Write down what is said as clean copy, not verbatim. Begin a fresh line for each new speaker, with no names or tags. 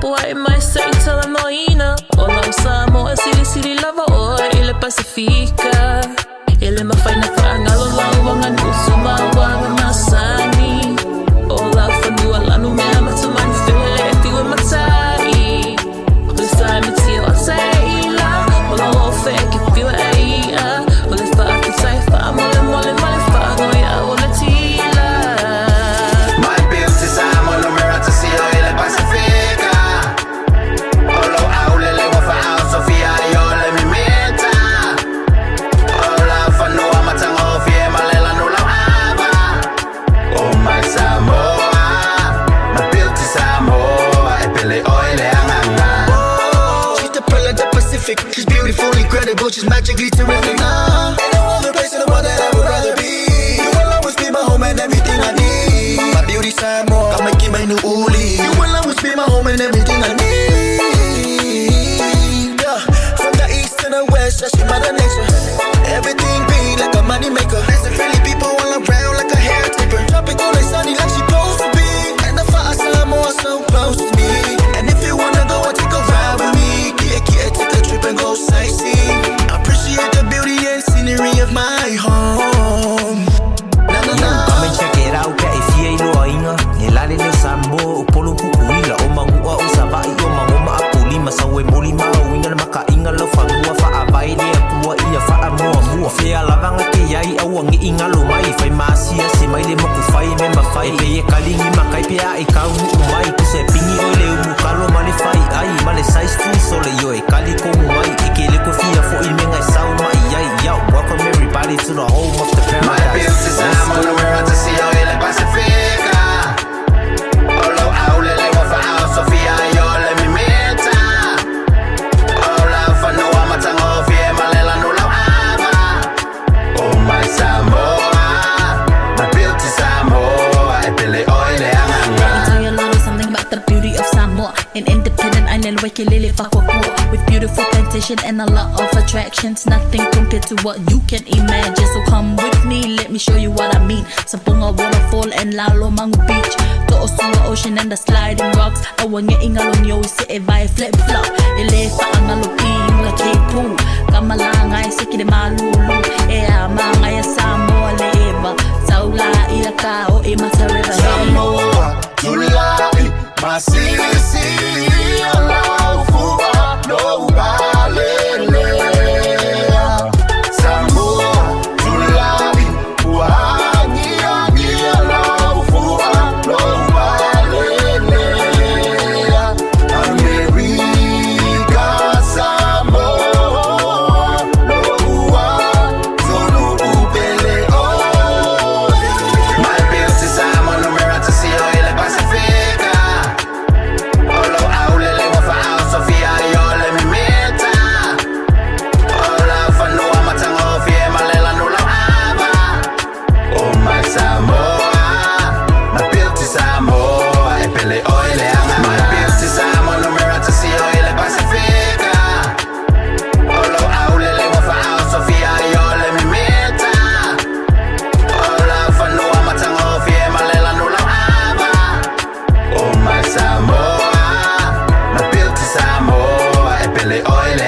Buhay mai sa itala noina Ola usamo a sili lava oi Ile Pasifika Ile mafai na faangalo lawangan Usuma wangan masani Ola fanua lanu mea matuman Fele fiwa matai Kulisai mitio a teila Ola wofe kifiwa eia Ole faa kitai faa mole mole mole faa ngoi a ole tila
My beauty samo numera to see Ile Pasifika
She's beautiful, incredible, she's magically terrific. Ain't no other place in the world that I would rather be. You will always be my home and everything I need. My beauty side more, I'm making my new uli. You will always be my home and everything I need. Yeah. From the east to the west, just mother nature. Everything be like a money maker. Nice and friendly people all around like a hair clipper. Tropical and sunny like she supposed to be. And the fire side more so close to me. And if you wanna go and take a ride with me, take a trip and go sightseeing. Appreciate the beauty and scenery of my home.
Come and check it out, if you ain't loinga. Nilale le sambo, upolo kukuila. O mangua o savai, o mangoma apuli. Masawe muli mawinga na makainga lo fangua. Fa abaile apua ia fa amoa mua. Fea lavanga ke yai awangi inga lo mai. Fai masia se mai le makufai memba fai. Epe ye kalingi makai pia ikau ni umai. Kuse pingi ole umukalo male fai. Ai male size tu sole yo e kali komu mai. Ikele ko fia fo ilmenga sao mai. Yai yao, welcome everybody to the home of the paradise.
My beauty time on the world to see Ile Pasifika. Olo aulele wafa au Sofia yo le mi meta. Ola fanua matango fie malela nula ava. Oh my Samoa, my beauty Samoa. Epele oile anganga.
Let me tell you a little something about the beauty of Samoa. An independent island where Kilele Fakokua. With beautiful plantation and a lot of attractions. Nothing compared to what you can imagine. So come with me, let me show you what I mean. Sapunga waterfall and Lalomang beach. The Osunga ocean and the sliding rocks. Awanya ingalong yo se e vai flip flop. Ele fa angaloping la kepu. Kamalangay sikide malulu. E amanga ya Samoa leba. Saula ilaka o e masareba.
Samoa, Julai, Masisi, Alaufua, no balele. Samoa, Julai, Uani, Alaufua, no balele. America, Samoa, no Zulu, Ubele, oh. My beauty Samoa, no mirror to see Ile Pasifika. Olo aulele wafa au Sofia yo le mi meta. Ola fanua matango fie malela nula ava. Oh my Samoa, my beauty Samoa. Epele oile anga. My beauty Samoa, no mirror to see Ile Pasifika. Olo aulele wafa au Sofia yo le mi meta. Ola fanua matango fie malela nula ava. Oh my Samoa, my beauty Samoa. Epele oile